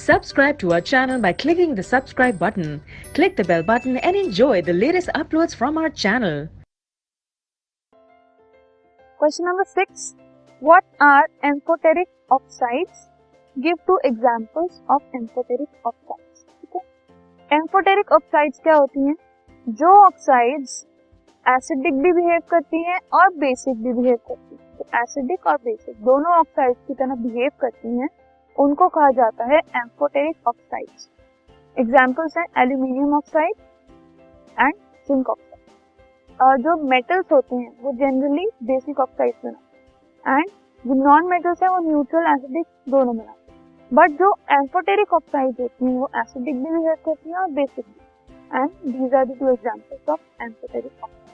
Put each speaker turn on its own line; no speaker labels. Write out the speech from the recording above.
Subscribe to our channel by clicking the subscribe button. Click the bell button and enjoy the latest uploads from our channel.
Question number 6. What are amphoteric oxides? Give 2 examples of amphoteric oxides. ठीक है, amphoteric oxides क्या होती हैं? जो oxides acidic भी behave करती हैं और बेसिक भी बिहेव करती हैं। तो एसिडिक और बेसिक दोनों ऑक्साइड्स की तरह बिहेव करती हैं, उनको कहा जाता है एम्फोटेरिक ऑक्साइड्स। एग्जांपल्स हैं aluminium oxide and zinc oxide. और जो मेटल्स होते हैं वो जनरली बेसिक ऑक्साइड्स बनाते हैं एंड जो नॉन मेटल्स हैं वो न्यूट्रल एसिडिक दोनों बनाते हैं। बट जो एम्फोटेरिक ऑक्साइड्स होती हैं वो एसिडिक भी बिहेव करती हैं और बेसिक भी। And these are the 2 examples of amphoteric oxide.